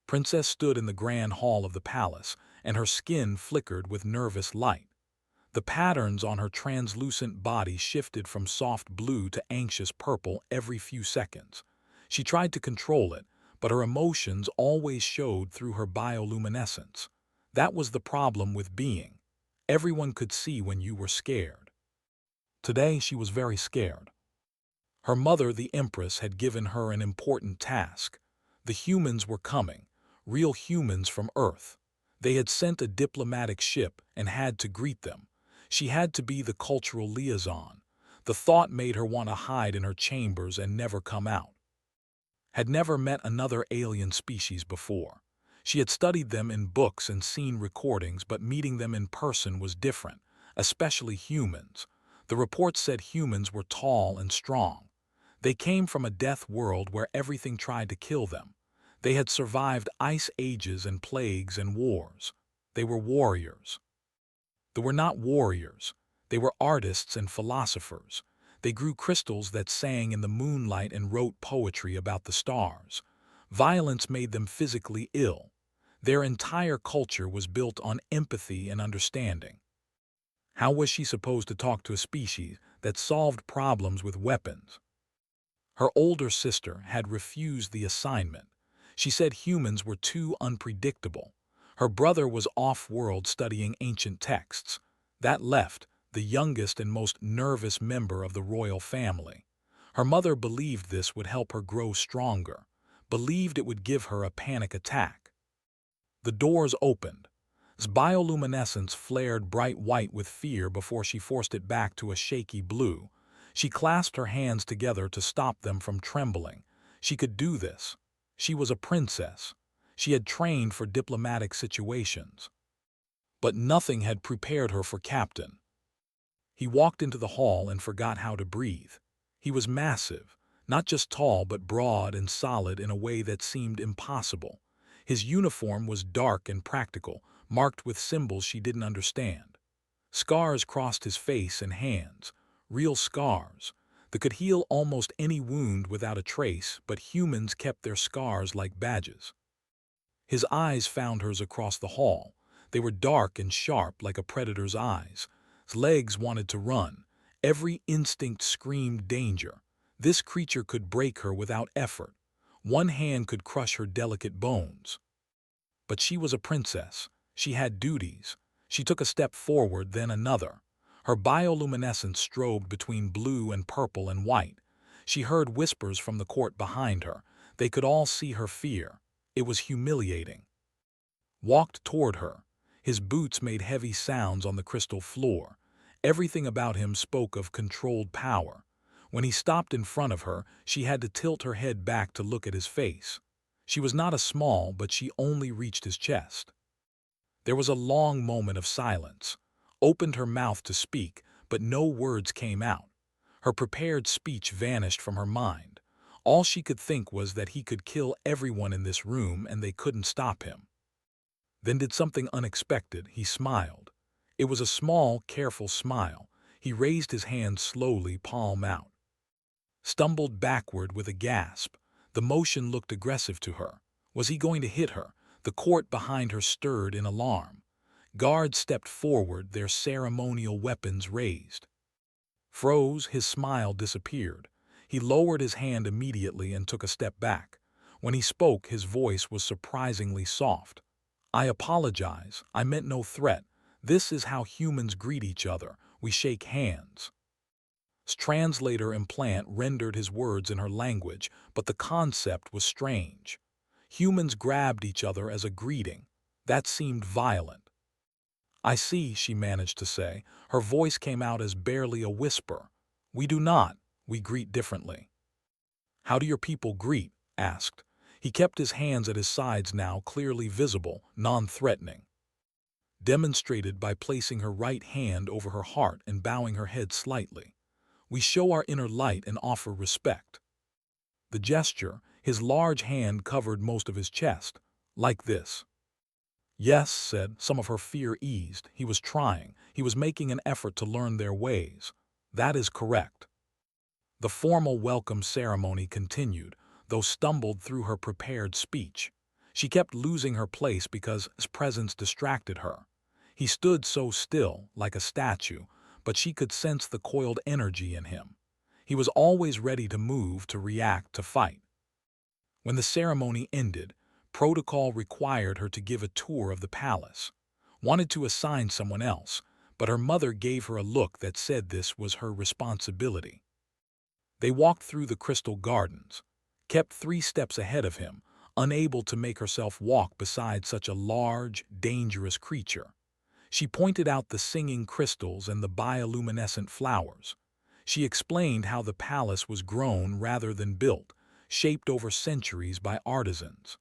Princess stood in the grand hall of the palace, and her skin flickered with nervous light. The patterns on her translucent body shifted from soft blue to anxious purple every few seconds. She tried to control it, but her emotions always showed through her bioluminescence. That was the problem with being. Everyone could see when you were scared. Today she was very scared. Her mother, the Empress, had given her an important task. The humans were coming, real humans from Earth. They had sent a diplomatic ship and had to greet them. She had to be the cultural liaison. The thought made her want to hide in her chambers and never come out. Had never met another alien species before. She had studied them in books and seen recordings, but meeting them in person was different, especially humans. The reports said humans were tall and strong. They came from a death world where everything tried to kill them. They had survived ice ages and plagues and wars. They were warriors. They were not warriors. They were artists and philosophers. They grew crystals that sang in the moonlight and wrote poetry about the stars. Violence made them physically ill. Their entire culture was built on empathy and understanding. How was she supposed to talk to a species that solved problems with weapons? Her older sister had refused the assignment. She said humans were too unpredictable. Her brother was off-world studying ancient texts. That left the youngest and most nervous member of the royal family. Her mother believed this would help her grow stronger, believed it would give her a panic attack. The doors opened. Bioluminescence flared bright white with fear before she forced it back to a shaky blue. She clasped her hands together to stop them from trembling. She could do this. She was a princess. She had trained for diplomatic situations. But nothing had prepared her for Captain. He walked into the hall and forgot how to breathe. He was massive, not just tall but broad and solid in a way that seemed impossible. His uniform was dark and practical, marked with symbols she didn't understand. Scars crossed his face and hands, real scars that could heal almost any wound without a trace, but humans kept their scars like badges. His eyes found hers across the hall. They were dark and sharp like a predator's eyes. His legs wanted to run. Every instinct screamed danger. This creature could break her without effort. One hand could crush her delicate bones. But she was a princess. She had duties. She took a step forward, then another. Her bioluminescence strobed between blue and purple and white. She heard whispers from the court behind her. They could all see her fear. It was humiliating. Walked toward her. His boots made heavy sounds on the crystal floor. Everything about him spoke of controlled power. When he stopped in front of her, she had to tilt her head back to look at his face. She was not a small, but she only reached his chest. There was a long moment of silence. Opened her mouth to speak, but no words came out. Her prepared speech vanished from her mind. All she could think was that he could kill everyone in this room and they couldn't stop him. Then did something unexpected. He smiled. It was a small, careful smile. He raised his hand slowly, palm out. Stumbled backward with a gasp. The motion looked aggressive to her. Was he going to hit her? The court behind her stirred in alarm. Guards stepped forward, their ceremonial weapons raised. Froze, his smile disappeared. He lowered his hand immediately and took a step back. When he spoke, his voice was surprisingly soft. "I apologize. I meant no threat. This is how humans greet each other. We shake hands." His translator implant rendered his words in her language, but the concept was strange. Humans grabbed each other as a greeting. That seemed violent. "I see," she managed to say. Her voice came out as barely a whisper. "We do not. We greet differently." "How do your people greet?" asked. He kept his hands at his sides now, clearly visible, non-threatening. Demonstrated by placing her right hand over her heart and bowing her head slightly. "We show our inner light and offer respect." The gesture, his large hand covered most of his chest, like this. "Yes," said. Some of her fear eased. He was trying. He was making an effort to learn their ways. "That is correct." The formal welcome ceremony continued, though stumbled through her prepared speech. She kept losing her place because his presence distracted her. He stood so still, like a statue, but she could sense the coiled energy in him. He was always ready to move, to react, to fight. When the ceremony ended, protocol required her to give a tour of the palace. Wanted to assign someone else, but her mother gave her a look that said this was her responsibility. They walked through the crystal gardens, kept 3 steps ahead of him, unable to make herself walk beside such a large, dangerous creature. She pointed out the singing crystals and the bioluminescent flowers. She explained how the palace was grown rather than built, shaped over centuries by artisans.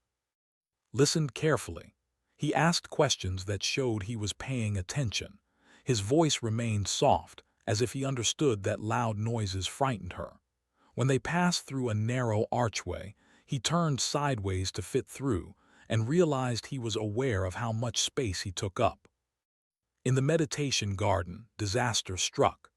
Listened carefully. He asked questions that showed he was paying attention. His voice remained soft, as if he understood that loud noises frightened her. When they passed through a narrow archway, he turned sideways to fit through and realized he was aware of how much space he took up. In the meditation garden, disaster struck.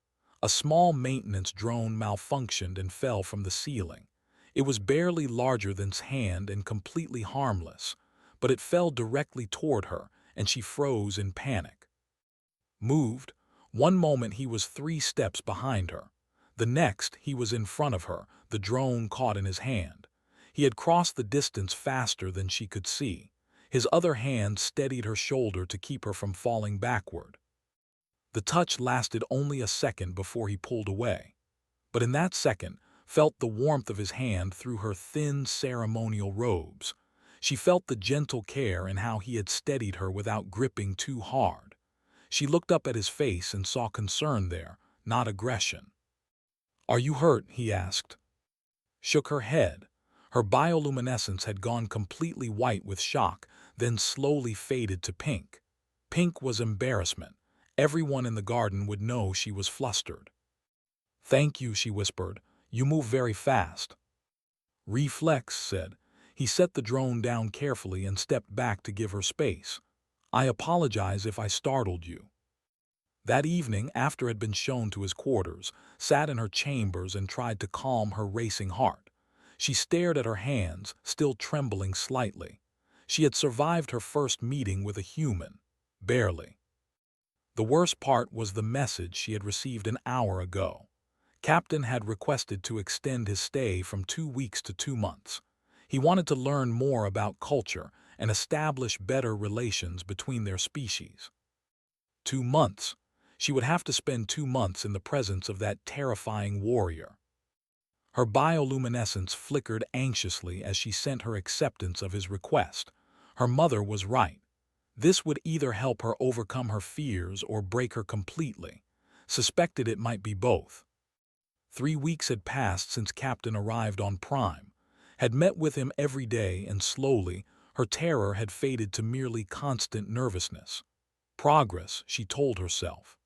A small maintenance drone malfunctioned and fell from the ceiling. It was barely larger than his hand and completely harmless, but it fell directly toward her, and she froze in panic. Moved. One moment he was 3 steps behind her. The next he was in front of her, the drone caught in his hand. He had crossed the distance faster than she could see. His other hand steadied her shoulder to keep her from falling backward. The touch lasted only a second before he pulled away. But in that second, felt the warmth of his hand through her thin ceremonial robes. She felt the gentle care in how he had steadied her without gripping too hard. She looked up at his face and saw concern there, not aggression. "Are you hurt?" he asked. Shook her head. Her bioluminescence had gone completely white with shock, then slowly faded to pink. Pink was embarrassment. Everyone in the garden would know she was flustered. "Thank you," she whispered. "You move very fast." "Reflex," said. He set the drone down carefully and stepped back to give her space. "I apologize if I startled you." That evening, after had been shown to his quarters, sat in her chambers and tried to calm her racing heart. She stared at her hands, still trembling slightly. She had survived her first meeting with a human. Barely. The worst part was the message she had received an hour ago. Captain had requested to extend his stay from 2 weeks to 2 months. He wanted to learn more about culture and establish better relations between their species. 2 months. She would have to spend 2 months in the presence of that terrifying warrior. Her bioluminescence flickered anxiously as she sent her acceptance of his request. Her mother was right. This would either help her overcome her fears or break her completely. Suspected it might be both. 3 weeks had passed since Captain arrived on Prime. Had met with him every day, and slowly, her terror had faded to merely constant nervousness. Progress, she told herself.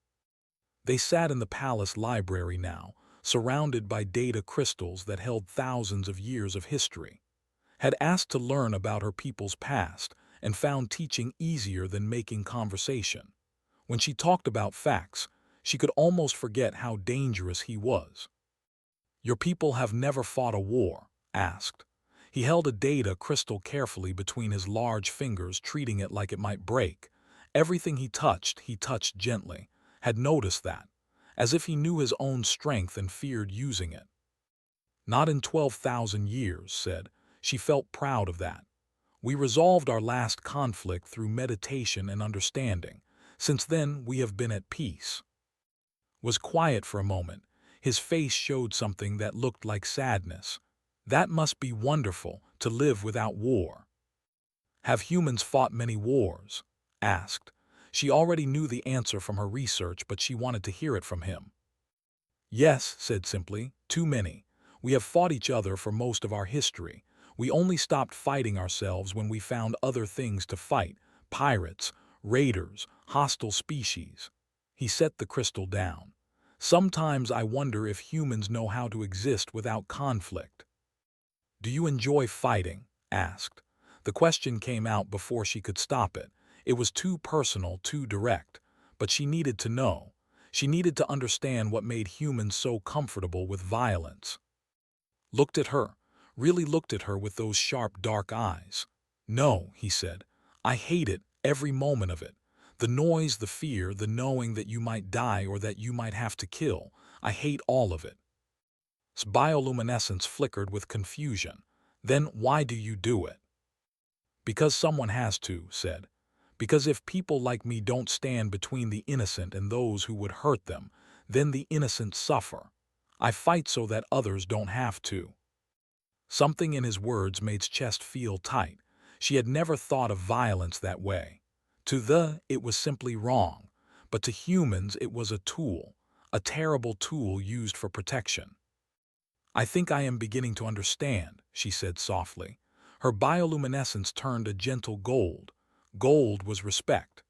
They sat in the palace library now, surrounded by data crystals that held thousands of years of history. Had asked to learn about her people's past and found teaching easier than making conversation. When she talked about facts, she could almost forget how dangerous he was. "Your people have never fought a war?" asked. He held a data crystal carefully between his large fingers, treating it like it might break. Everything he touched gently. Had noticed that, as if he knew his own strength and feared using it. "Not in 12,000 years," said. She felt proud of that. "We resolved our last conflict through meditation and understanding. Since then, we have been at peace." Was quiet for a moment. His face showed something that looked like sadness. "That must be wonderful, to live without war." "Have humans fought many wars?" asked. She already knew the answer from her research, but she wanted to hear it from him. "Yes," said simply, "too many. We have fought each other for most of our history. We only stopped fighting ourselves when we found other things to fight: pirates, raiders, hostile species." He set the crystal down. "Sometimes I wonder if humans know how to exist without conflict." "Do you enjoy fighting?" asked. The question came out before she could stop it. It was too personal, too direct. But she needed to know. She needed to understand what made humans so comfortable with violence. Looked at her, really looked at her with those sharp, dark eyes. "No," he said. "I hate it, every moment of it. The noise, the fear, the knowing that you might die or that you might have to kill. I hate all of it." Bioluminescence flickered with confusion. "Then why do you do it?" "Because someone has to," said. "Because if people like me don't stand between the innocent and those who would hurt them, then the innocent suffer. I fight so that others don't have to." Something in his words made his chest feel tight. She had never thought of violence that way. It was simply wrong, but to humans it was a tool, a terrible tool used for protection. "I think I am beginning to understand," she said softly. Her bioluminescence turned a gentle gold. Gold was respect.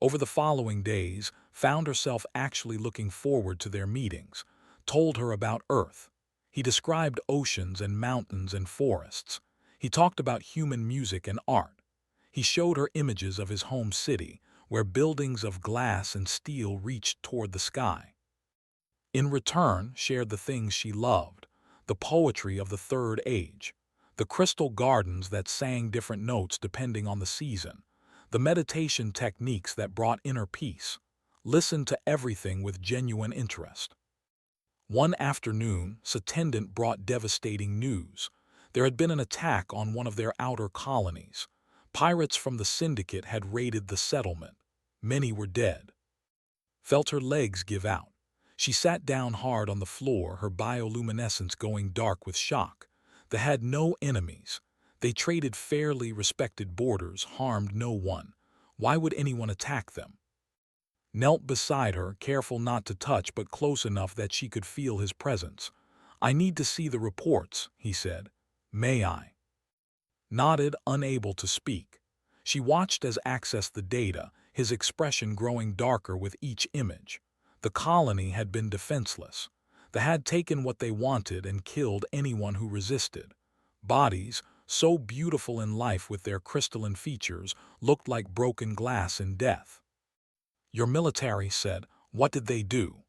Over the following days, found herself actually looking forward to their meetings, told her about Earth. He described oceans and mountains and forests. He talked about human music and art. He showed her images of his home city, where buildings of glass and steel reached toward the sky. In return, shared the things she loved, the poetry of the Third Age, the crystal gardens that sang different notes depending on the season, the meditation techniques that brought inner peace. Listened to everything with genuine interest. One afternoon, Satendant brought devastating news. There had been an attack on one of their outer colonies. Pirates from the Syndicate had raided the settlement. Many were dead. Felt her legs give out. She sat down hard on the floor, her bioluminescence going dark with shock. They had no enemies. They traded fairly respected borders, harmed no one. Why would anyone attack them? Knelt beside her, careful not to touch but close enough that she could feel his presence. "I need to see the reports," he said. "May I?" Nodded, unable to speak. She watched as accessed the data, his expression growing darker with each image. The colony had been defenseless. They had taken what they wanted and killed anyone who resisted. Bodies, so beautiful in life with their crystalline features, looked like broken glass in death. "Your military said, what did they do?"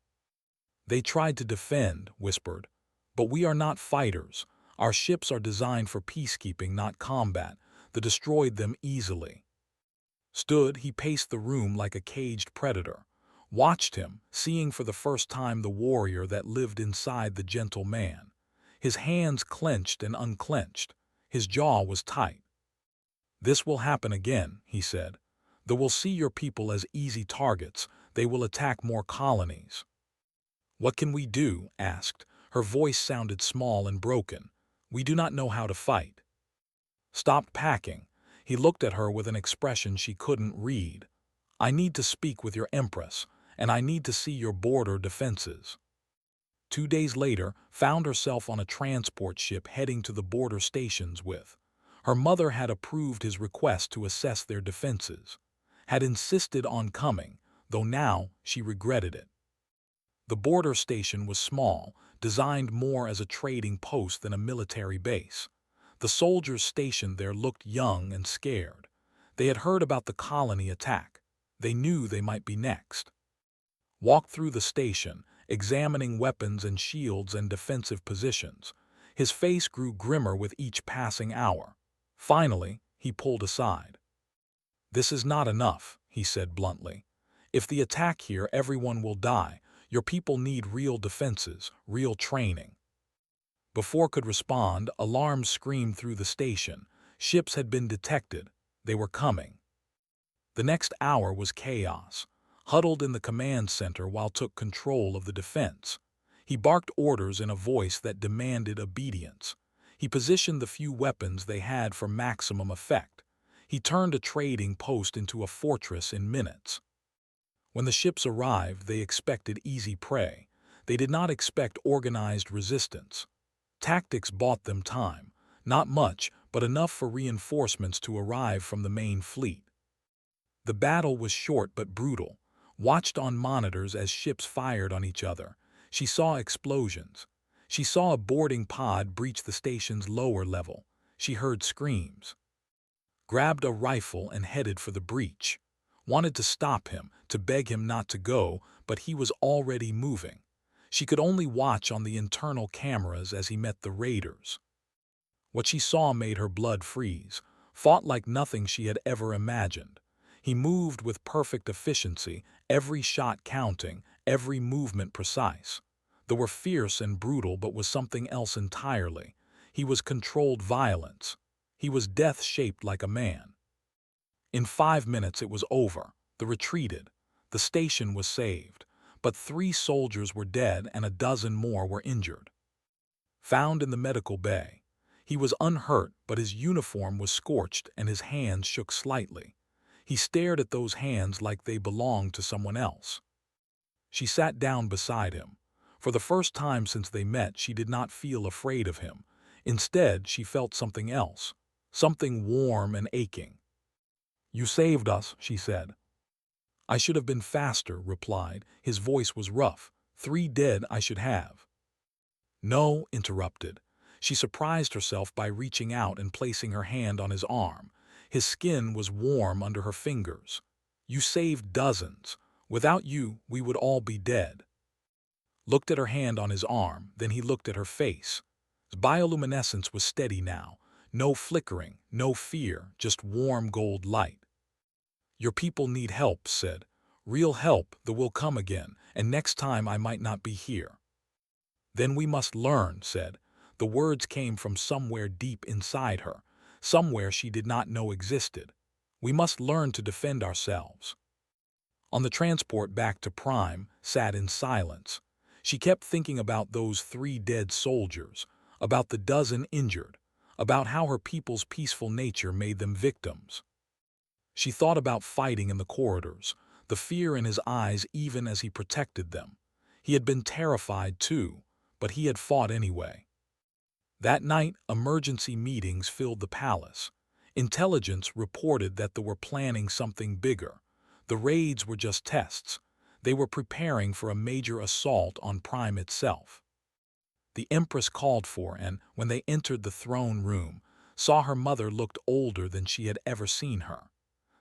"They tried to defend," whispered. "But we are not fighters. Our ships are designed for peacekeeping, not combat. They destroyed them easily." He paced the room like a caged predator. Watched him, seeing for the first time the warrior that lived inside the gentle man. His hands clenched and unclenched. His jaw was tight. "This will happen again," he said. "They will see your people as easy targets. They will attack more colonies." "What can we do?" asked. Her voice sounded small and broken. "We do not know how to fight." Stopped packing. He looked at her with an expression she couldn't read. "I need to speak with your empress, and I need to see your border defenses." 2 days later, found herself on a transport ship heading to the border stations with. Her mother had approved his request to assess their defenses. Had insisted on coming, though now she regretted it. The border station was small, designed more as a trading post than a military base. The soldiers stationed there looked young and scared. They had heard about the colony attack. They knew they might be next. Walked through the station, examining weapons and shields and defensive positions. His face grew grimmer with each passing hour. Finally, he pulled aside. "This is not enough," he said bluntly. "If they attack here, everyone will die. Your people need real defenses, real training." Before could respond, alarms screamed through the station. Ships had been detected. They were coming. The next hour was chaos. Huddled in the command center while took control of the defense. He barked orders in a voice that demanded obedience. He positioned the few weapons they had for maximum effect. He turned a trading post into a fortress in minutes. When the ships arrived, they expected easy prey. They did not expect organized resistance. Tactics bought them time. Not much, but enough for reinforcements to arrive from the main fleet. The battle was short but brutal. Watched on monitors as ships fired on each other. She saw explosions. She saw a boarding pod breach the station's lower level. She heard screams. Grabbed a rifle and headed for the breach. Wanted to stop him, to beg him not to go, but he was already moving. She could only watch on the internal cameras as he met the raiders. What she saw made her blood freeze. fought like nothing she had ever imagined. He moved with perfect efficiency, every shot counting, every movement precise. They were fierce and brutal, but was something else entirely. He was controlled violence. He was death shaped like a man. In 5 minutes it was over. They retreated. The station was saved. But 3 soldiers were dead and a dozen more were injured. Found in the medical bay. He was unhurt, but his uniform was scorched and his hands shook slightly. He stared at those hands like they belonged to someone else. She sat down beside him. For the first time since they met, she did not feel afraid of him. Instead, she felt something else, something warm and aching. "You saved us," she said. "I should have been faster," replied. His voice was rough. "3 dead I should have." "No," interrupted. She surprised herself by reaching out and placing her hand on his arm. His skin was warm under her fingers. "You saved dozens. Without you, we would all be dead." Looked at her hand on his arm, then he looked at her face. His bioluminescence was steady now. No flickering, no fear, just warm gold light. "Your people need help," said. "Real help that will come again, and next time I might not be here." "Then we must learn," said. The words came from somewhere deep inside her, somewhere she did not know existed. "We must learn to defend ourselves." On the transport back to Prime, sat in silence. She kept thinking about those 3 dead soldiers, about the dozen injured, about how her people's peaceful nature made them victims. She thought about fighting in the corridors, the fear in his eyes even as he protected them. He had been terrified too, but he had fought anyway. That night, emergency meetings filled the palace. Intelligence reported that they were planning something bigger. The raids were just tests. They were preparing for a major assault on Prime itself. The Empress called for, and when they entered the throne room, saw her mother looked older than she had ever seen her.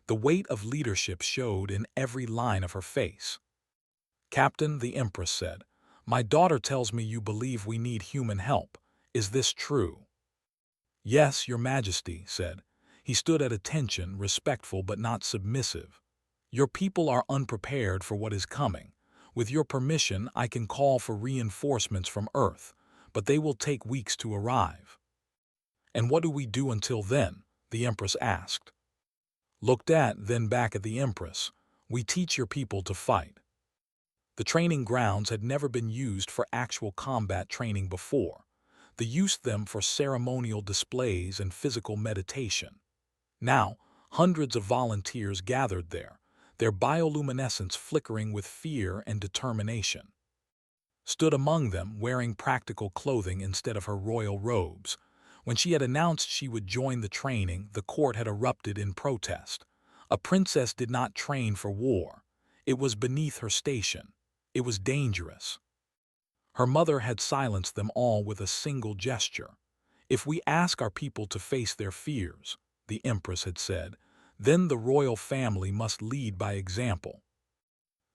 The weight of leadership showed in every line of her face. "Captain," the Empress said, "my daughter tells me you believe we need human help. Is this true?" "Yes, Your Majesty," said. He stood at attention, respectful but not submissive. "Your people are unprepared for what is coming. With your permission, I can call for reinforcements from Earth, but they will take weeks to arrive." "And what do we do until then?" the Empress asked. Looked at, then back at the Empress. "We teach your people to fight." The training grounds had never been used for actual combat training before. They used them for ceremonial displays and physical meditation. Now, hundreds of volunteers gathered there, their bioluminescence flickering with fear and determination. Stood among them, wearing practical clothing instead of her royal robes. When she had announced she would join the training, the court had erupted in protest. A princess did not train for war. It was beneath her station. It was dangerous. Her mother had silenced them all with a single gesture. "If we ask our people to face their fears," the Empress had said, "then the royal family must lead by example."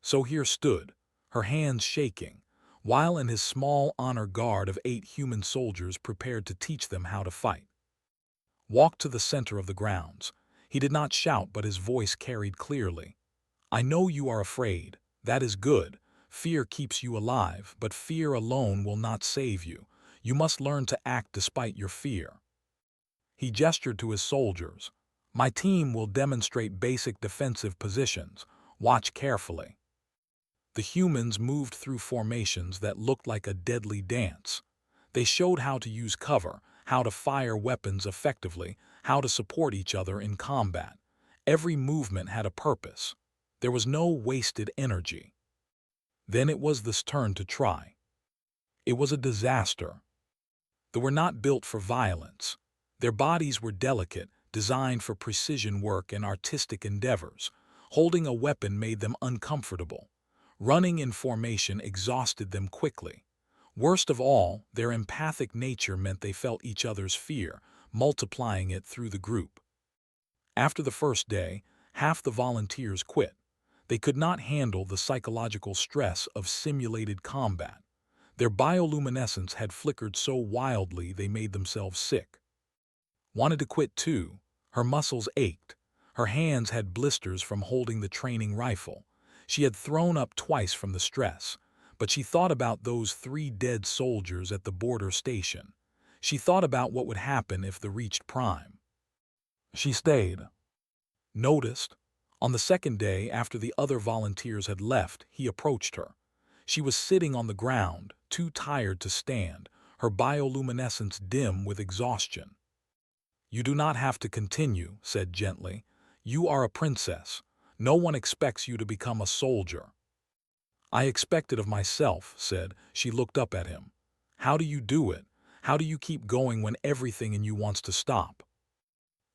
So here stood, her hands shaking, while in his small honor guard of 8 human soldiers prepared to teach them how to fight. Walked to the center of the grounds. He did not shout, but his voice carried clearly. "I know you are afraid. That is good. Fear keeps you alive, but fear alone will not save you. You must learn to act despite your fear." He gestured to his soldiers. "My team will demonstrate basic defensive positions. Watch carefully." The humans moved through formations that looked like a deadly dance. They showed how to use cover, how to fire weapons effectively, how to support each other in combat. Every movement had a purpose. There was no wasted energy. Then it was this turn to try. It was a disaster. They were not built for violence. Their bodies were delicate, designed for precision work and artistic endeavors. Holding a weapon made them uncomfortable. Running in formation exhausted them quickly. Worst of all, their empathic nature meant they felt each other's fear, multiplying it through the group. After the first day, half the volunteers quit. They could not handle the psychological stress of simulated combat. Their bioluminescence had flickered so wildly they made themselves sick. Wanted to quit too. Her muscles ached. Her hands had blisters from holding the training rifle. She had thrown up twice from the stress, but she thought about those 3 dead soldiers at the border station. She thought about what would happen if they reached Prime. She stayed. Noticed. On the second day, after the other volunteers had left, he approached her. She was sitting on the ground, too tired to stand, her bioluminescence dim with exhaustion. "You do not have to continue," said gently. "You are a princess. No one expects you to become a soldier." "I expect it of myself," said. She looked up at him. "How do you do it? How do you keep going when everything in you wants to stop?"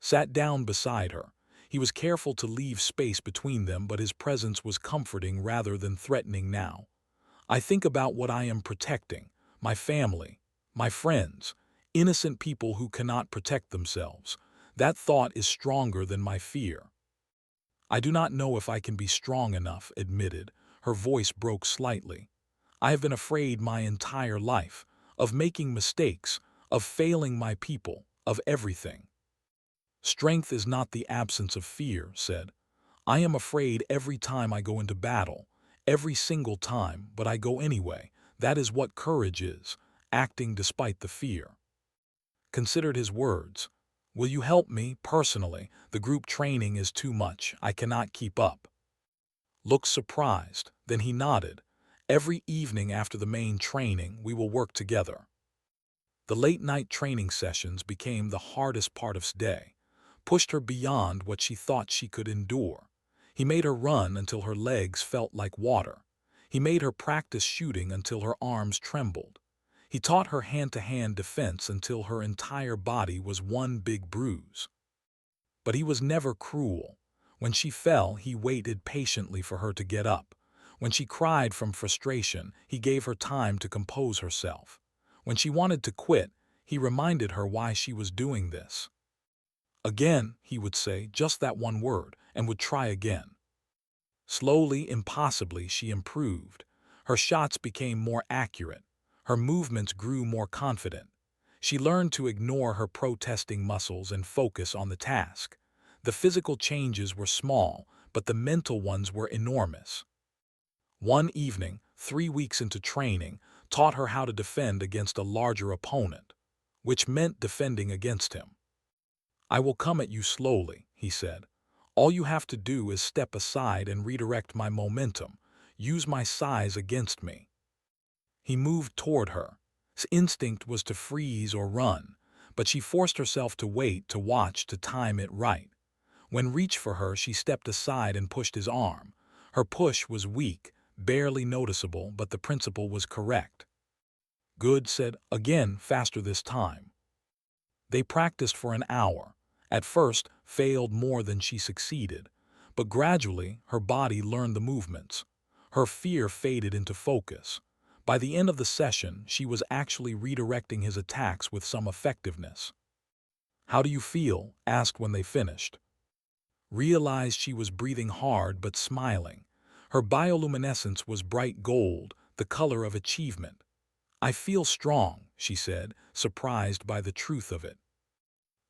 Sat down beside her. He was careful to leave space between them, but his presence was comforting rather than threatening now. "I think about what I am protecting, my family, my friends, innocent people who cannot protect themselves. That thought is stronger than my fear." "I do not know if I can be strong enough," admitted. Her voice broke slightly. "I have been afraid my entire life, of making mistakes, of failing my people, of everything." "Strength is not the absence of fear," said. "I am afraid every time I go into battle, every single time, but I go anyway. That is what courage is, acting despite the fear." Considered his words. "Will you help me, personally? The group training is too much. I cannot keep up." Looked surprised. Then he nodded. "Every evening after the main training, we will work together." The late-night training sessions became the hardest part of his day, pushed her beyond what she thought she could endure. He made her run until her legs felt like water. He made her practice shooting until her arms trembled. He taught her hand-to-hand defense until her entire body was one big bruise. But he was never cruel. When she fell, he waited patiently for her to get up. When she cried from frustration, he gave her time to compose herself. When she wanted to quit, he reminded her why she was doing this. "Again," he would say, just that one word, and would try again. Slowly, impossibly, she improved. Her shots became more accurate. Her movements grew more confident. She learned to ignore her protesting muscles and focus on the task. The physical changes were small, but the mental ones were enormous. One evening, 3 weeks into training, taught her how to defend against a larger opponent, which meant defending against him. "I will come at you slowly," he said. "All you have to do is step aside and redirect my momentum. Use my size against me." He moved toward her. His instinct was to freeze or run, but she forced herself to wait, to watch, to time it right. When reached for her, she stepped aside and pushed his arm. Her push was weak, barely noticeable, but the principle was correct. "Good," said. "Again, faster this time." They practiced for an hour. At first, failed more than she succeeded, but gradually her body learned the movements. Her fear faded into focus. By the end of the session, she was actually redirecting his attacks with some effectiveness. "How do you feel?" asked when they finished. Realized she was breathing hard but smiling. Her bioluminescence was bright gold, the color of achievement. "I feel strong," she said, surprised by the truth of it.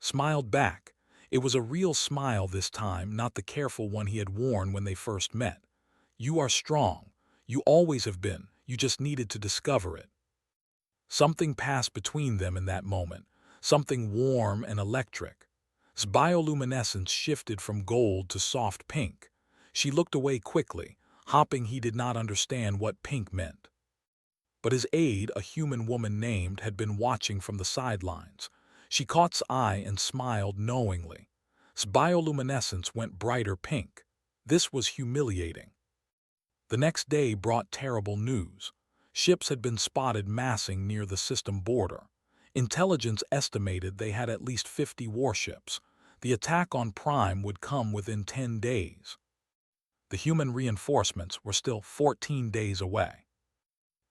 Smiled back. It was a real smile this time, not the careful one he had worn when they first met. "You are strong. You always have been. You just needed to discover it." Something passed between them in that moment, something warm and electric. His bioluminescence shifted from gold to soft pink. She looked away quickly, hoping he did not understand what pink meant. But his aide, a human woman named, had been watching from the sidelines. She caught his eye and smiled knowingly. His bioluminescence went brighter pink. This was humiliating. The next day brought terrible news. Ships had been spotted massing near the system border. Intelligence estimated they had at least 50 warships. The attack on Prime would come within 10 days. The human reinforcements were still 14 days away.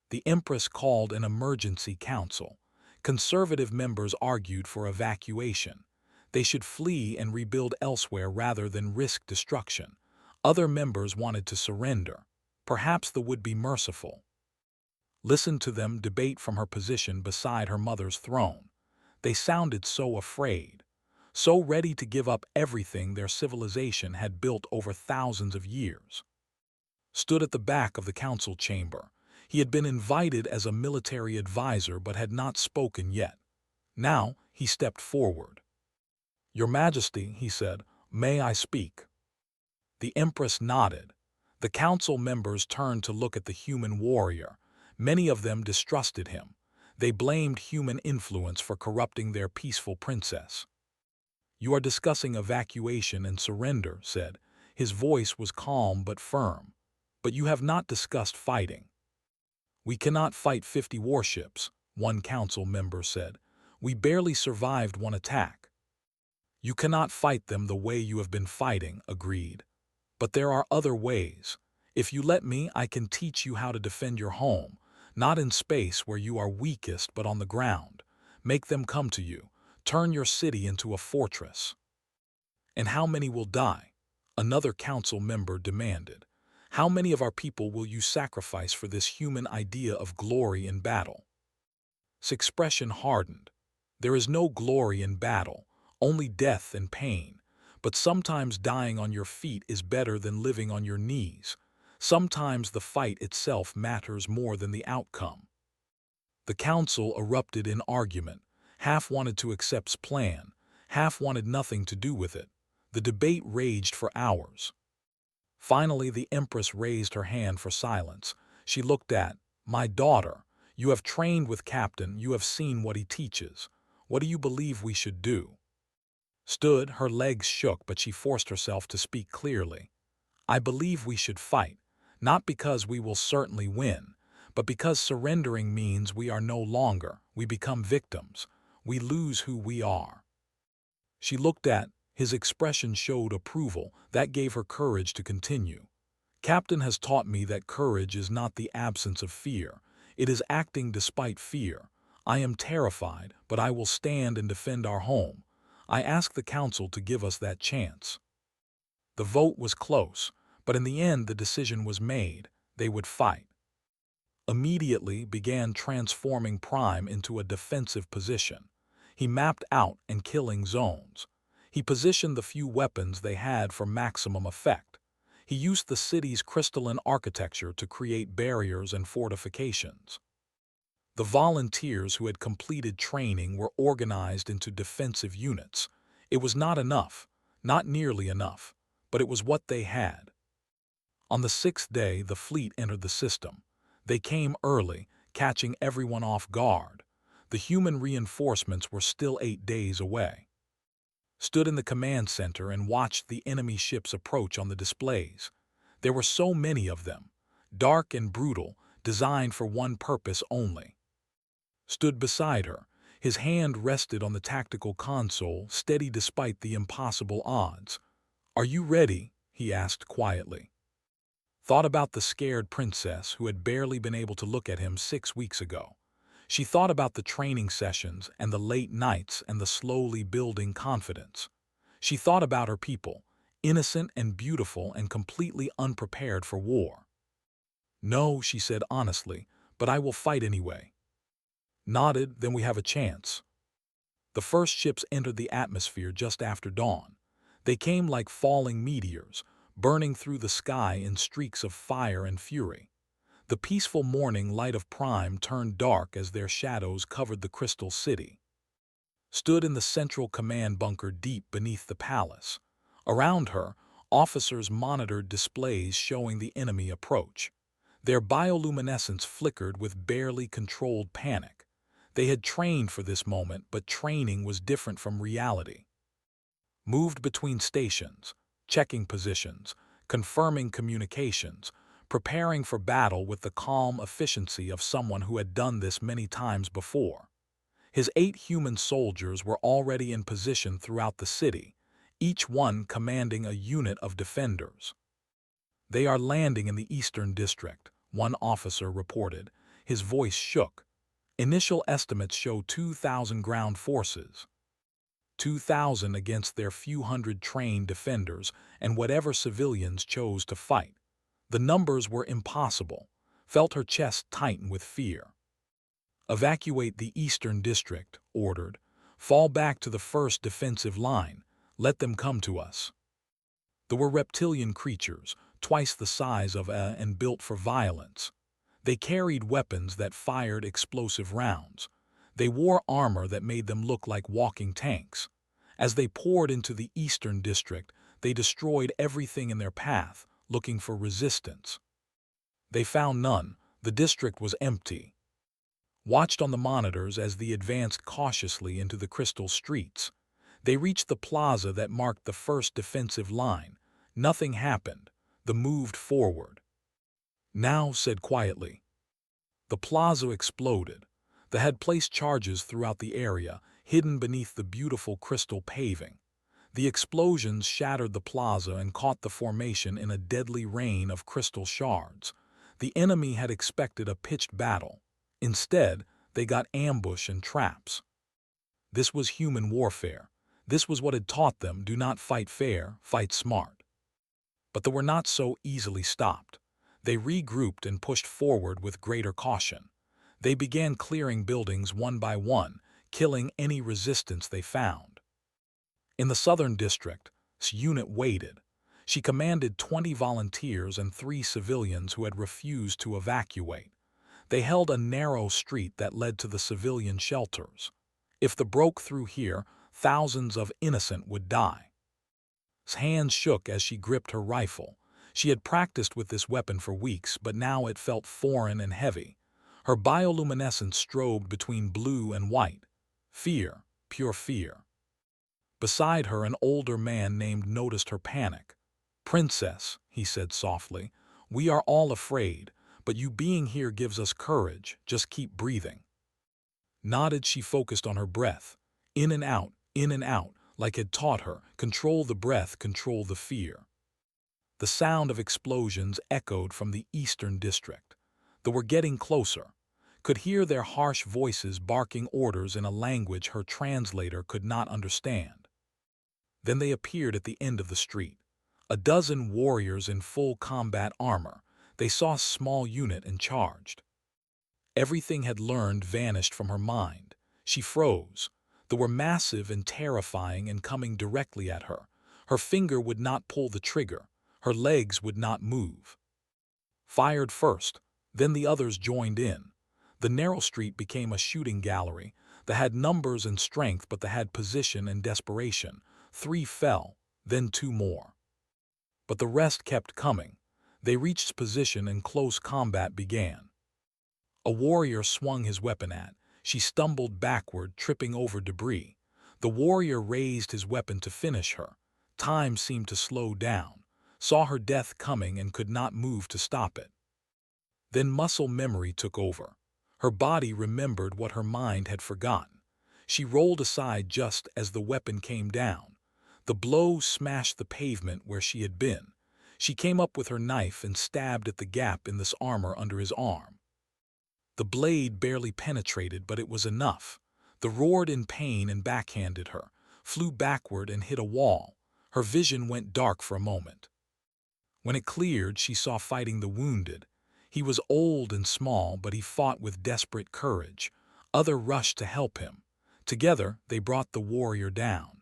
The Empress called an emergency council. Conservative members argued for evacuation. They should flee and rebuild elsewhere rather than risk destruction. Other members wanted to surrender. Perhaps they would be merciful. Listen to them debate from her position beside her mother's throne. They sounded so afraid. so ready to give up everything their civilization had built over thousands of years. Stood at the back of the council chamber. He had been invited as a military advisor but had not spoken yet. Now he stepped forward. "Your Majesty," he said, "may I speak?" The Empress nodded. The council members turned to look at the human warrior. Many of them distrusted him. They blamed human influence for corrupting their peaceful princess. "You are discussing evacuation and surrender," said. His voice was calm but firm. "But you have not discussed fighting." "We cannot fight 50 warships," one council member said. "We barely survived one attack." "You cannot fight them the way you have been fighting," agreed. "But there are other ways. If you let me, I can teach you how to defend your home, not in space where you are weakest but on the ground. Make them come to you. Turn your city into a fortress." "And how many will die?" another council member demanded. "How many of our people will you sacrifice for this human idea of glory in battle?" His expression hardened. "There is no glory in battle, only death and pain. But sometimes dying on your feet is better than living on your knees. Sometimes the fight itself matters more than the outcome." The council erupted in argument. Half wanted to accept's plan, half wanted nothing to do with it. The debate raged for hours. Finally, the Empress raised her hand for silence. She looked at, "My daughter, you have trained with Captain, you have seen what he teaches. What do you believe we should do?" Stood, her legs shook, but she forced herself to speak clearly. "I believe we should fight, not because we will certainly win, but because surrendering means we are no longer, we become victims. We lose who we are." She looked at, his expression showed approval. That gave her courage to continue. "Captain has taught me that courage is not the absence of fear. It is acting despite fear. I am terrified, but I will stand and defend our home. I ask the council to give us that chance." The vote was close, but in the end the decision was made. They would fight. Immediately began transforming Prime into a defensive position. He mapped out and killing zones. He positioned the few weapons they had for maximum effect. He used the city's crystalline architecture to create barriers and fortifications. The volunteers who had completed training were organized into defensive units. It was not enough, not nearly enough, but it was what they had. On the 6th day, the fleet entered the system. They came early, catching everyone off guard. The human reinforcements were still 8 days away. Stood in the command center and watched the enemy ships approach on the displays. There were so many of them, dark and brutal, designed for one purpose only. Stood beside her. His hand rested on the tactical console, steady despite the impossible odds. "Are you ready?" he asked quietly. Thought about the scared princess who had barely been able to look at him 6 weeks ago. She thought about the training sessions and the late nights and the slowly building confidence. She thought about her people, innocent and beautiful and completely unprepared for war. "No," she said honestly, "but I will fight anyway." Nodded, "Then we have a chance." The first ships entered the atmosphere just after dawn. They came like falling meteors, burning through the sky in streaks of fire and fury. The peaceful morning light of Prime turned dark as their shadows covered the crystal city. Stood in the central command bunker deep beneath the palace. Around her, officers monitored displays showing the enemy approach. Their bioluminescence flickered with barely controlled panic. They had trained for this moment, but training was different from reality. Moved between stations, checking positions, confirming communications, preparing for battle with the calm efficiency of someone who had done this many times before. His 8 human soldiers were already in position throughout the city, each one commanding a unit of defenders. "They are landing in the Eastern District," one officer reported. His voice shook. "Initial estimates show 2,000 ground forces. 2,000 against their few hundred trained defenders and whatever civilians chose to fight. The numbers were impossible." Felt her chest tighten with fear. "Evacuate the Eastern District," ordered. Fall back to the first defensive line. Let them come to us. There were reptilian creatures, twice the size of and built for violence. They carried weapons that fired explosive rounds. They wore armor that made them look like walking tanks. As they poured into the eastern district, they destroyed everything in their path, looking for resistance. They found none. The district was empty. Watched on the monitors as they advanced cautiously into the crystal streets. They reached the plaza that marked the first defensive line. Nothing happened. They moved forward. Now said quietly. The plaza exploded. They had placed charges throughout the area, hidden beneath the beautiful crystal paving. The explosions shattered the plaza and caught the formation in a deadly rain of crystal shards. The enemy had expected a pitched battle. Instead, they got ambush and traps. This was human warfare. This was what had taught them: do not fight fair, fight smart. But they were not so easily stopped. They regrouped and pushed forward with greater caution. They began clearing buildings one by one, killing any resistance they found. In the southern district, this unit waited. She commanded 20 volunteers and 3 civilians who had refused to evacuate. They held a narrow street that led to the civilian shelters. If they broke through here, thousands of innocent would die. His hands shook as she gripped her rifle. She had practiced with this weapon for weeks, but now it felt foreign and heavy. Her bioluminescence strobed between blue and white. Fear, pure fear. Beside her, an older man named noticed her panic. "Princess," he said softly, "we are all afraid, but you being here gives us courage. Just keep breathing." Nodded, she focused on her breath. In and out, like had taught her. Control the breath, control the fear. The sound of explosions echoed from the eastern district. They were getting closer. Could hear their harsh voices barking orders in a language her translator could not understand. Then they appeared at the end of the street. A dozen warriors in full combat armor. They saw a small unit and charged. Everything had learned vanished from her mind. She froze. They were massive and terrifying and coming directly at her. Her finger would not pull the trigger. Her legs would not move. Fired first, then the others joined in. The narrow street became a shooting gallery. They had numbers and strength, but they had position and desperation. 3 fell, then 2 more. But the rest kept coming. They reached position and close combat began. A warrior swung his weapon at. She stumbled backward, tripping over debris. The warrior raised his weapon to finish her. Time seemed to slow down. Saw her death coming and could not move to stop it. Then muscle memory took over. Her body remembered what her mind had forgotten. She rolled aside just as the weapon came down. The blow smashed the pavement where she had been. She came up with her knife and stabbed at the gap in this armor under his arm. The blade barely penetrated, but it was enough. The roared in pain and backhanded her, flew backward and hit a wall. Her vision went dark for a moment. When it cleared, she saw fighting the wounded. He was old and small, but he fought with desperate courage. Others rushed to help him. Together, they brought the warrior down.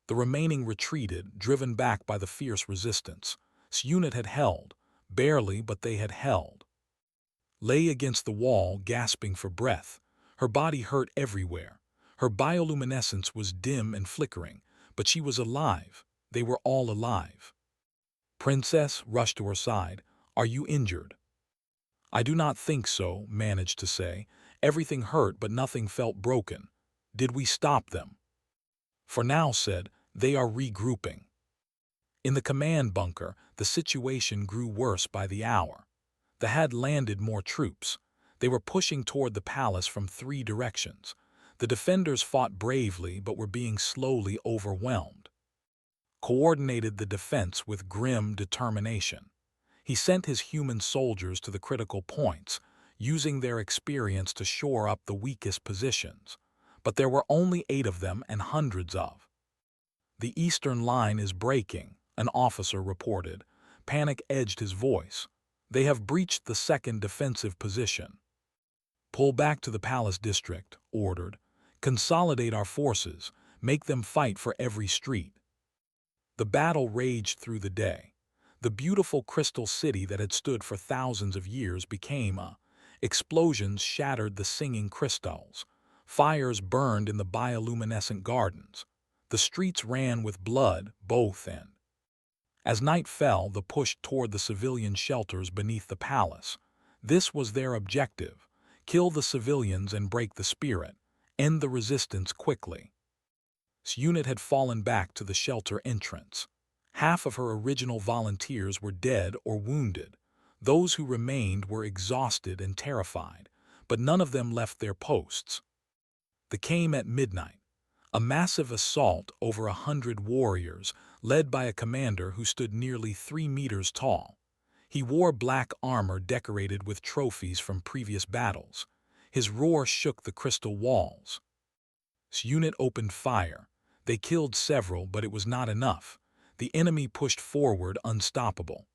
The remaining retreated, driven back by the fierce resistance. This unit had held, barely, but they had held. Lay against the wall, gasping for breath. Her body hurt everywhere. Her bioluminescence was dim and flickering, but she was alive. They were all alive. Princess rushed to her side. "Are you injured?" "I do not think so," managed to say. "Everything hurt, but nothing felt broken. Did we stop them?" "For now," said, "they are regrouping." In the command bunker, the situation grew worse by the hour. They had landed more troops. They were pushing toward the palace from 3 directions. The defenders fought bravely, but were being slowly overwhelmed. Coordinated the defense with grim determination. He sent his human soldiers to the critical points, using their experience to shore up the weakest positions. But there were only 8 of them and hundreds of. "The eastern line is breaking," an officer reported. Panic edged his voice. "They have breached the 2nd defensive position." "Pull back to the palace district," ordered. Consolidate our forces, make them fight for every street." The battle raged through the day. The beautiful crystal city that had stood for thousands of years became a. Explosions shattered the singing crystals. Fires burned in the bioluminescent gardens. The streets ran with blood, both ends. As night fell, the push toward the civilian shelters beneath the palace. This was their objective: kill the civilians and break the spirit, end the resistance quickly. This unit had fallen back to the shelter entrance. Half of her original volunteers were dead or wounded. Those who remained were exhausted and terrified, but none of them left their posts. They came at midnight. A massive assault over 100 warriors, led by a commander who stood nearly 3 meters tall. He wore black armor decorated with trophies from previous battles. His roar shook the crystal walls. This unit opened fire. They killed several, but it was not enough. The enemy pushed forward unstoppable.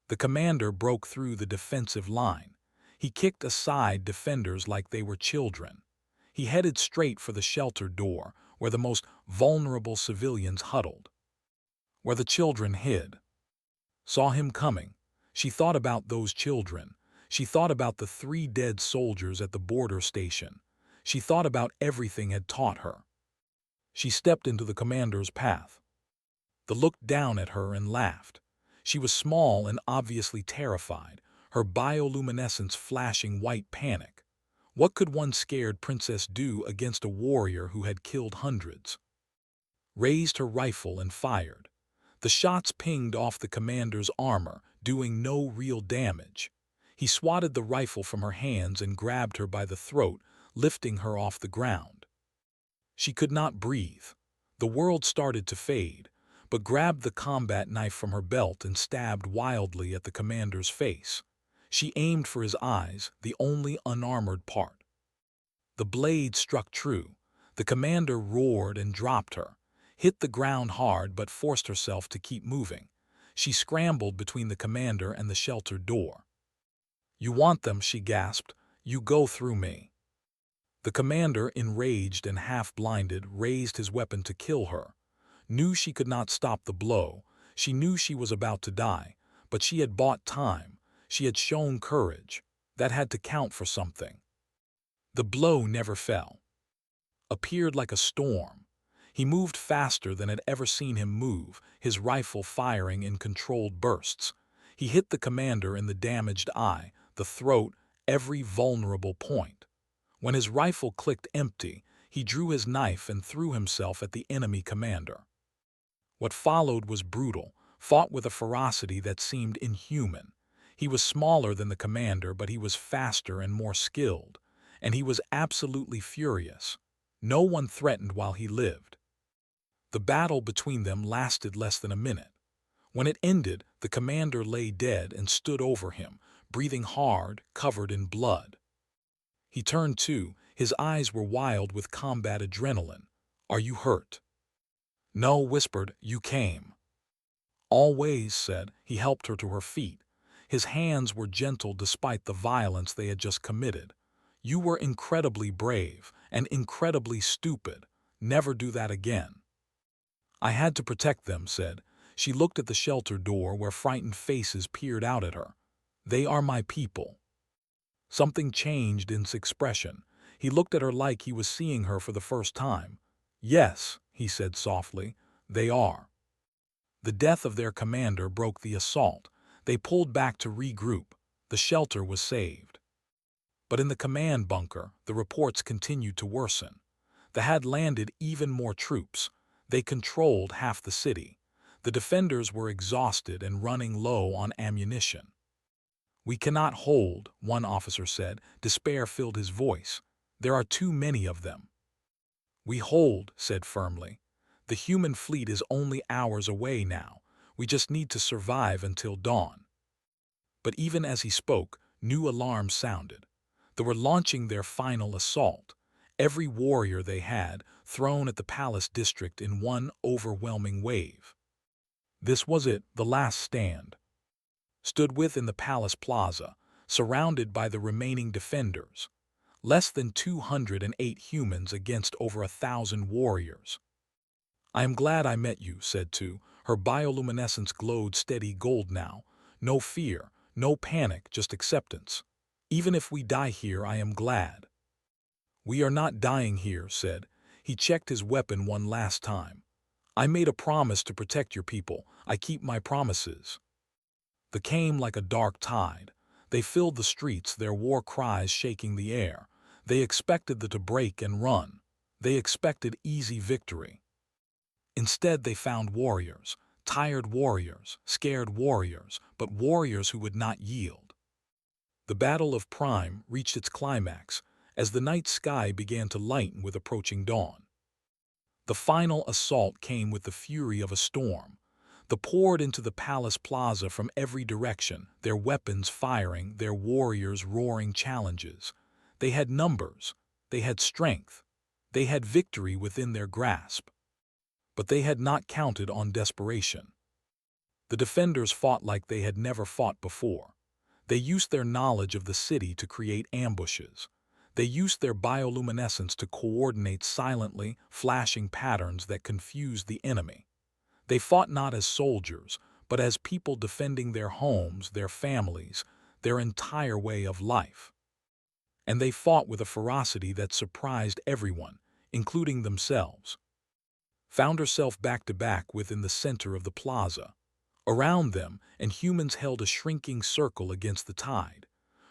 The commander broke through the defensive line. He kicked aside defenders like they were children. He headed straight for the shelter door, where the most vulnerable civilians huddled, where the children hid. Saw him coming. She thought about those children. She thought about the 3 dead soldiers at the border station. She thought about everything had taught her. She stepped into the commander's path. He looked down at her and laughed. She was small and obviously terrified, her bioluminescence flashing white panic. What could one scared princess do against a warrior who had killed hundreds? Raised her rifle and fired. The shots pinged off the commander's armor, doing no real damage. He swatted the rifle from her hands and grabbed her by the throat, lifting her off the ground. She could not breathe. The world started to fade, but grabbed the combat knife from her belt and stabbed wildly at the commander's face. She aimed for his eyes, the only unarmored part. The blade struck true. The commander roared and dropped her, hit the ground hard but forced herself to keep moving. She scrambled between the commander and the shelter door. "You want them," she gasped. "You go through me." The commander, enraged and half-blinded, raised his weapon to kill her. Knew she could not stop the blow. She knew she was about to die, but she had bought time. She had shown courage. That had to count for something. The blow never fell. Appeared like a storm. He moved faster than had ever seen him move, his rifle firing in controlled bursts. He hit the commander in the damaged eye, the throat, every vulnerable point. When his rifle clicked empty, he drew his knife and threw himself at the enemy commander. What followed was brutal, fought with a ferocity that seemed inhuman. He was smaller than the commander, but he was faster and more skilled, and he was absolutely furious. No one threatened while he lived. The battle between them lasted less than a minute. When it ended, the commander lay dead and stood over him, breathing hard, covered in blood. He turned to. His eyes were wild with combat adrenaline. "Are you hurt?" "No," whispered. "You came." "Always," said. He helped her to her feet. His hands were gentle despite the violence they had just committed. "You were incredibly brave and incredibly stupid. Never do that again." "I had to protect them," said. She looked at the shelter door where frightened faces peered out at her. "They are my people." Something changed in his expression. He looked at her like he was seeing her for the first time. "Yes," he said softly, "they are." The death of their commander broke the assault. They pulled back to regroup. The shelter was saved. But in the command bunker, the reports continued to worsen. They had landed even more troops. They controlled half the city. The defenders were exhausted and running low on ammunition. "We cannot hold," one officer said. Despair filled his voice. "There are too many of them." "We hold," said firmly. "The human fleet is only hours away now. We just need to survive until dawn." But even as he spoke, new alarms sounded. They were launching their final assault. Every warrior they had thrown at the palace district in one overwhelming wave. This was it, the last stand. Stood within the palace plaza, surrounded by the remaining defenders. Less than 208 humans against over 1,000 warriors. "I am glad I met you," said Tu. Her bioluminescence glowed steady gold now. "No fear, no panic, just acceptance. Even if we die here, I am glad." "We are not dying here," said. He checked his weapon one last time. "I made a promise to protect your people. I keep my promises." They came like a dark tide. They filled the streets, their war cries shaking the air. They expected to break and run. They expected easy victory. Instead, they found warriors, tired warriors, scared warriors, but warriors who would not yield. The Battle of Prime reached its climax as the night sky began to lighten with approaching dawn. The final assault came with the fury of a storm. They poured into the palace plaza from every direction, their weapons firing, their warriors roaring challenges. They had numbers, they had strength, they had victory within their grasp. But they had not counted on desperation. The defenders fought like they had never fought before. They used their knowledge of the city to create ambushes. They used their bioluminescence to coordinate silently, flashing patterns that confused the enemy. They fought not as soldiers, but as people defending their homes, their families, their entire way of life. And they fought with a ferocity that surprised everyone, including themselves. Found herself back to back within the center of the plaza. Around them, and humans held a shrinking circle against the tide.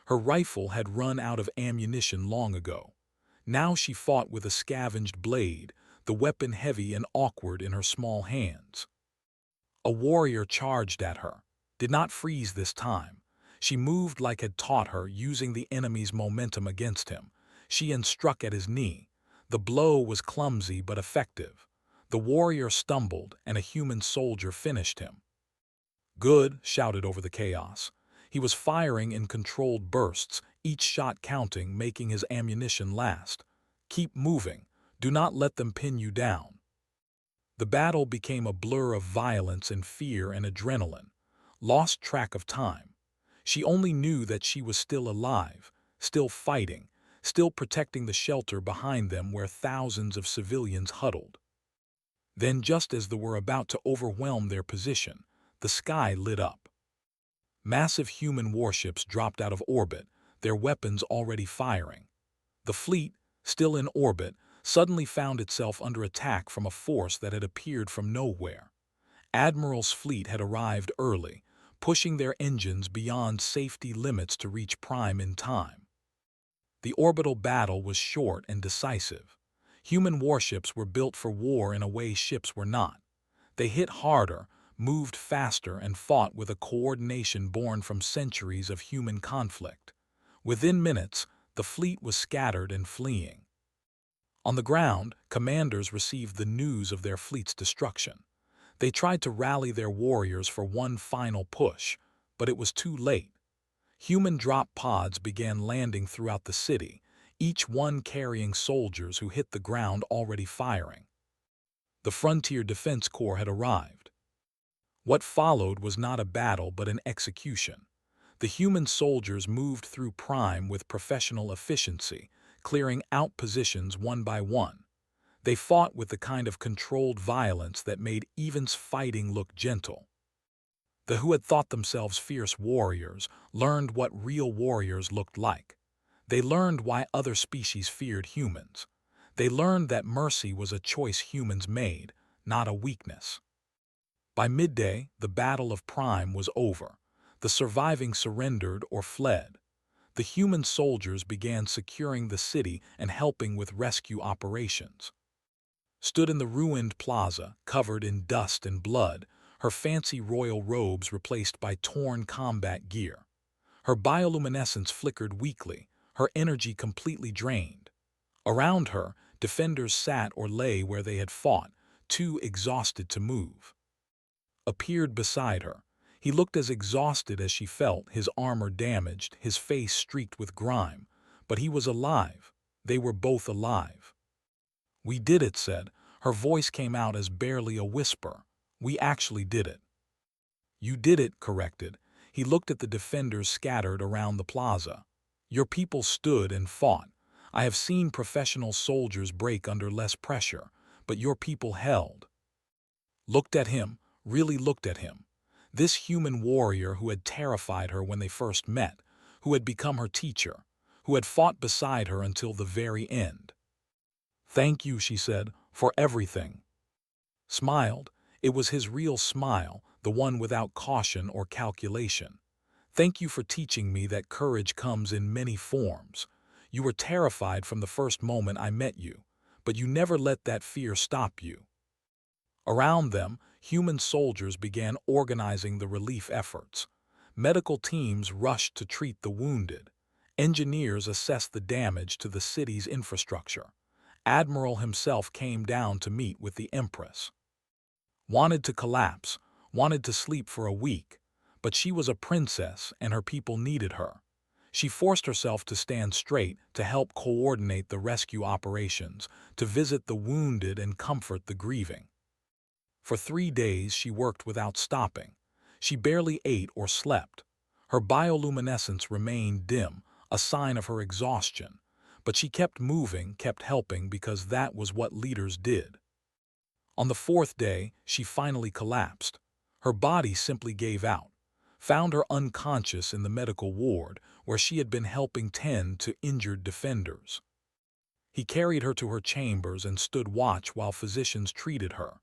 Her rifle had run out of ammunition long ago. Now she fought with a scavenged blade, the weapon heavy and awkward in her small hands. A warrior charged at her, did not freeze this time. She moved like had taught her, using the enemy's momentum against him. She struck at his knee. The blow was clumsy but effective. The warrior stumbled, and a human soldier finished him. "Good," shouted over the chaos. He was firing in controlled bursts, each shot counting, making his ammunition last. "Keep moving. Do not let them pin you down." The battle became a blur of violence and fear and adrenaline. Lost track of time. She only knew that she was still alive, still fighting, still protecting the shelter behind them where thousands of civilians huddled. Then, just as they were about to overwhelm their position, the sky lit up. Massive human warships dropped out of orbit, their weapons already firing. The fleet, still in orbit, suddenly found itself under attack from a force that had appeared from nowhere. Admiral's fleet had arrived early, pushing their engines beyond safety limits to reach Prime in time. The orbital battle was short and decisive. Human warships were built for war in a way ships were not. They hit harder, moved faster, and fought with a coordination born from centuries of human conflict. Within minutes, the fleet was scattered and fleeing. On the ground, commanders received the news of their fleet's destruction. They tried to rally their warriors for one final push, but it was too late. Human drop pods began landing throughout the city, each one carrying soldiers who hit the ground already firing. The Frontier Defense Corps had arrived. What followed was not a battle but an execution. The human soldiers moved through Prime with professional efficiency, clearing out positions one by one. They fought with the kind of controlled violence that made even fighting look gentle. The who had thought themselves fierce warriors learned what real warriors looked like. They learned why other species feared humans. They learned that mercy was a choice humans made, not a weakness. By midday, the Battle of Prime was over. The surviving surrendered or fled. The human soldiers began securing the city and helping with rescue operations. Stood in the ruined plaza, covered in dust and blood, her fancy royal robes replaced by torn combat gear. Her bioluminescence flickered weakly, her energy completely drained. Around her, defenders sat or lay where they had fought, too exhausted to move. Appeared beside her. He looked as exhausted as she felt, his armor damaged, his face streaked with grime. But he was alive. They were both alive. "We did it," said. Her voice came out as barely a whisper. "We actually did it." "You did it," corrected. He looked at the defenders scattered around the plaza. "Your people stood and fought. I have seen professional soldiers break under less pressure, but your people held. Looked at him, really looked at him. This human warrior who had terrified her when they first met, who had become her teacher, who had fought beside her until the very end. "Thank you," she said, "for everything." Smiled. It was his real smile, the one without caution or calculation. "Thank you for teaching me that courage comes in many forms. You were terrified from the first moment I met you, but you never let that fear stop you." Around them, human soldiers began organizing the relief efforts. Medical teams rushed to treat the wounded. Engineers assessed the damage to the city's infrastructure. Admiral himself came down to meet with the Empress. Wanted to collapse, wanted to sleep for a week, but she was a princess and her people needed her. She forced herself to stand straight, to help coordinate the rescue operations, to visit the wounded and comfort the grieving. For 3 days she worked without stopping. She barely ate or slept. Her bioluminescence remained dim, a sign of her exhaustion, but she kept moving, kept helping because that was what leaders did. On the 4th day, she finally collapsed. Her body simply gave out. Found her unconscious in the medical ward, where she had been helping tend to injured defenders. He carried her to her chambers and stood watch while physicians treated her.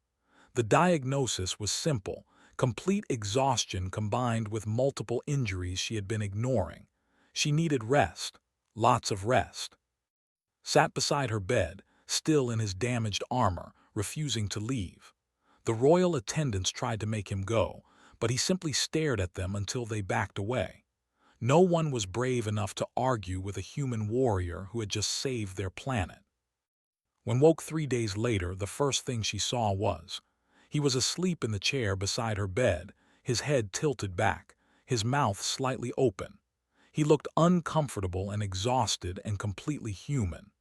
The diagnosis was simple: complete exhaustion combined with multiple injuries she had been ignoring. She needed rest, lots of rest. Sat beside her bed, still in his damaged armor, refusing to leave. The royal attendants tried to make him go, but he simply stared at them until they backed away. No one was brave enough to argue with a human warrior who had just saved their planet. When woke 3 days later, the first thing she saw was he was asleep in the chair beside her bed, his head tilted back, his mouth slightly open. He looked uncomfortable and exhausted and completely human.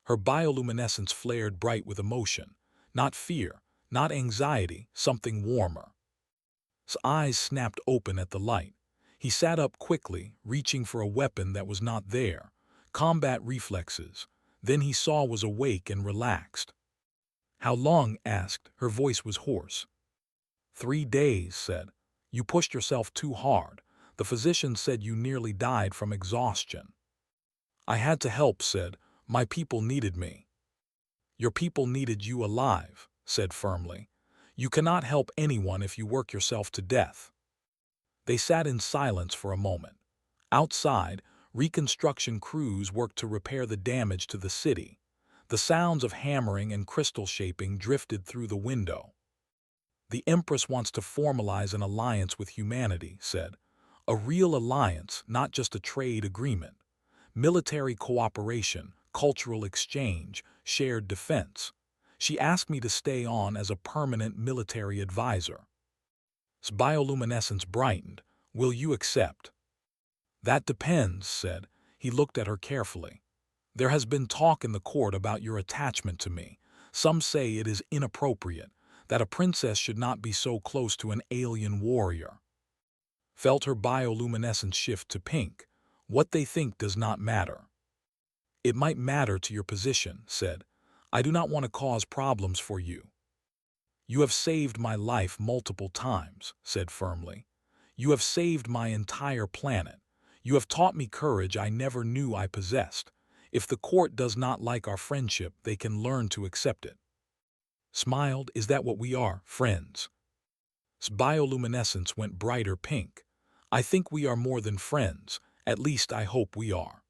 Her bioluminescence flared bright with emotion, not fear, not anxiety, something warmer. His eyes snapped open at the light. He sat up quickly, reaching for a weapon that was not there. Combat reflexes. Then he saw was awake and relaxed. "How long?" asked. Her voice was hoarse. 3 days, said. "You pushed yourself too hard. The physician said you nearly died from exhaustion." "I had to help," said. "My people needed me." "Your people needed you alive," said firmly. "You cannot help anyone if you work yourself to death." They sat in silence for a moment. Outside, reconstruction crews worked to repair the damage to the city. The sounds of hammering and crystal shaping drifted through the window. "The Empress wants to formalize an alliance with humanity," said. "A real alliance, not just a trade agreement. Military cooperation, cultural exchange, shared defense. She asked me to stay on as a permanent military advisor." His bioluminescence brightened. "Will you accept?" "That depends," said. He looked at her carefully. "There has been talk in the court about your attachment to me. Some say it is inappropriate, that a princess should not be so close to an alien warrior." Felt her bioluminescence shift to pink. "What they think does not matter." "It might matter to your position," said. "I do not want to cause problems for you." "You have saved my life multiple times," said firmly. "You have saved my entire planet. You have taught me courage I never knew I possessed. If the court does not like our friendship, they can learn to accept it." Smiled. "Is that what we are, friends?" His bioluminescence went brighter pink. "I think we are more than friends. At least I hope we are."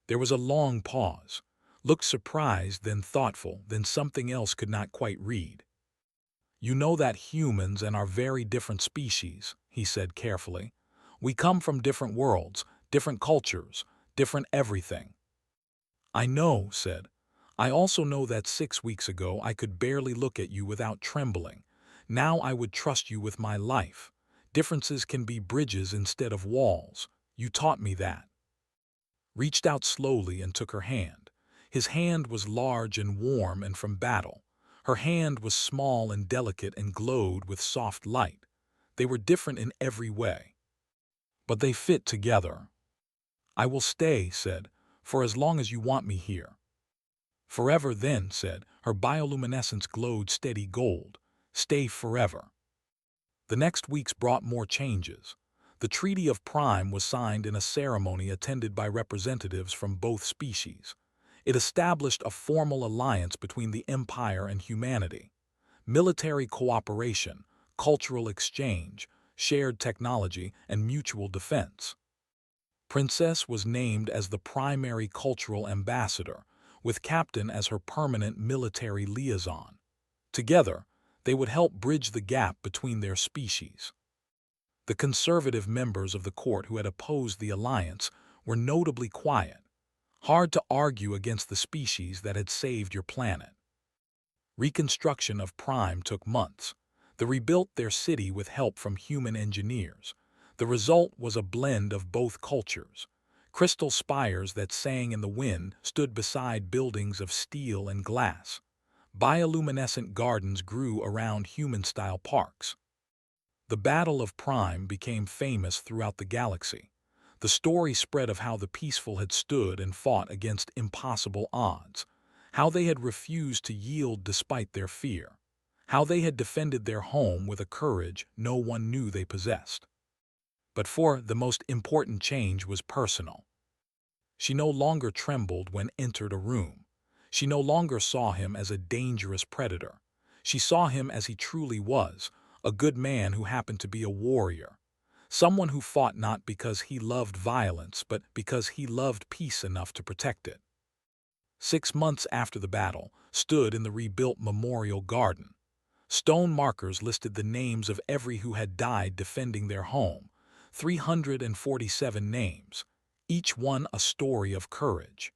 There was a long pause. Looked surprised, then thoughtful, then something else could not quite read. "You know that humans and are very different species," he said carefully. "We come from different worlds, different cultures, different everything." "I know," said. "I also know that 6 weeks ago I could barely look at you without trembling. Now I would trust you with my life. Differences can be bridges instead of walls. You taught me that." Reached out slowly and took her hand. His hand was large and warm and from battle. Her hand was small and delicate and glowed with soft light. They were different in every way, but they fit together. "I will stay," said. For as long as you want me here. Forever then, said, her bioluminescence glowed steady gold. Stay forever. The next weeks brought more changes. The Treaty of Prime was signed in a ceremony attended by representatives from both species. It established a formal alliance between the Empire and humanity. Military cooperation, cultural exchange, shared technology, and mutual defense. Princess was named as the primary cultural ambassador, with Captain as her permanent military liaison. Together, they would help bridge the gap between their species. The conservative members of the court who had opposed the alliance were notably quiet. Hard to argue against the species that had saved your planet. Reconstruction of Prime took months. They rebuilt their city with help from human engineers. The result was a blend of both cultures. Crystal spires that sang in the wind stood beside buildings of steel and glass. Bioluminescent gardens grew around human-style parks. The Battle of Prime became famous throughout the galaxy. The story spread of how the peaceful had stood and fought against impossible odds, how they had refused to yield despite their fear, how they had defended their home with a courage no one knew they possessed. But for the most important change was personal. She no longer trembled when entered a room. She no longer saw him as a dangerous predator. She saw him as he truly was, a good man who happened to be a warrior. Someone who fought not because he loved violence, but because he loved peace enough to protect it. 6 months after the battle, stood in the rebuilt memorial garden. Stone markers listed the names of every who had died defending their home, 347 names, each one a story of courage.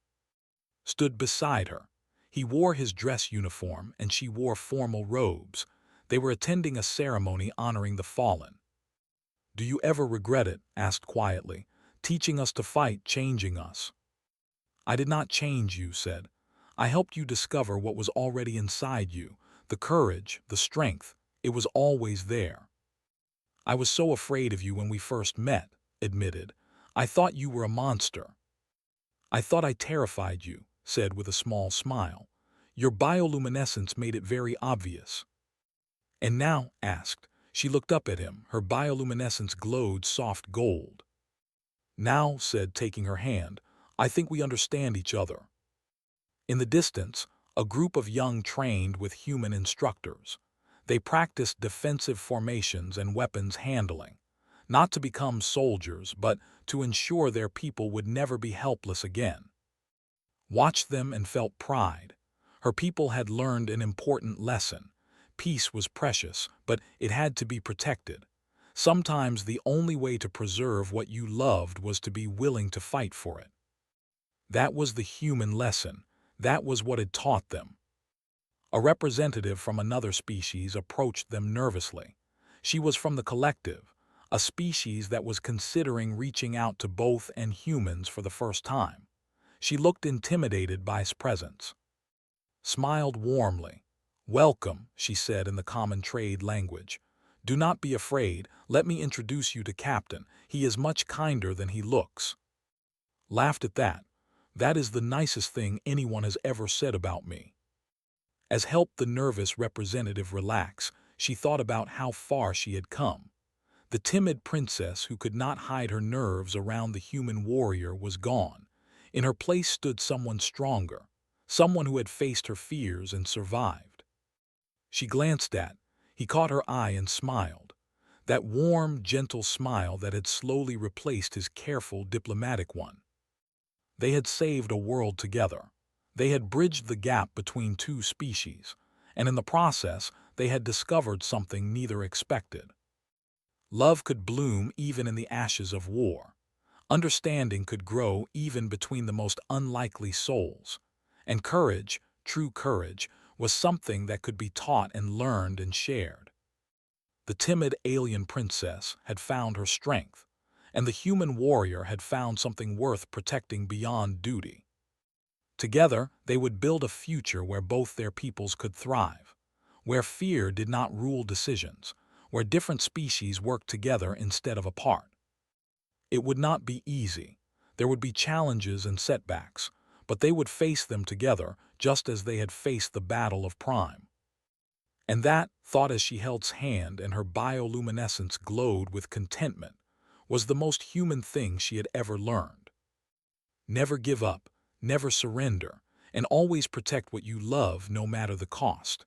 Stood beside her. He wore his dress uniform and she wore formal robes. They were attending a ceremony honoring the fallen. "Do you ever regret it?" asked quietly. "Teaching us to fight, changing us." "I did not change you," said. "I helped you discover what was already inside you, the courage, the strength. It was always there." "I was so afraid of you when we first met," admitted. "I thought you were a monster." "I thought I terrified you," said with a small smile. "Your bioluminescence made it very obvious." "And now?" asked. She looked up at him. Her bioluminescence glowed soft gold. "Now," said, taking her hand, "I think we understand each other." In the distance, a group of young trained with human instructors. They practiced defensive formations and weapons handling, not to become soldiers, but to ensure their people would never be helpless again. Watched them and felt pride. Her people had learned an important lesson. Peace was precious, but it had to be protected. Sometimes the only way to preserve what you loved was to be willing to fight for it. That was the human lesson. That was what it taught them. A representative from another species approached them nervously. She was from the collective, a species that was considering reaching out to both and humans for the first time. She looked intimidated by his presence. Smiled warmly. "Welcome," she said in the common trade language. "Do not be afraid. Let me introduce you to Captain. He is much kinder than he looks." Laughed at that. "That is the nicest thing anyone has ever said about me." As helped the nervous representative relax, she thought about how far she had come. The timid princess who could not hide her nerves around the human warrior was gone. In her place stood someone stronger, someone who had faced her fears and survived. She glanced at. He caught her eye and smiled. That warm, gentle smile that had slowly replaced his careful, diplomatic one. They had saved a world together. They had bridged the gap between two species, and in the process, they had discovered something neither expected. Love could bloom even in the ashes of war. Understanding could grow even between the most unlikely souls. And courage, true courage, was something that could be taught and learned and shared. The timid alien princess had found her strength, and the human warrior had found something worth protecting beyond duty. Together, they would build a future where both their peoples could thrive, where fear did not rule decisions, where different species worked together instead of apart. It would not be easy. There would be challenges and setbacks, but they would face them together just as they had faced the Battle of Prime. And that, thought as she held his hand and her bioluminescence glowed with contentment, was the most human thing she had ever learned. Never give up, never surrender, and always protect what you love no matter the cost.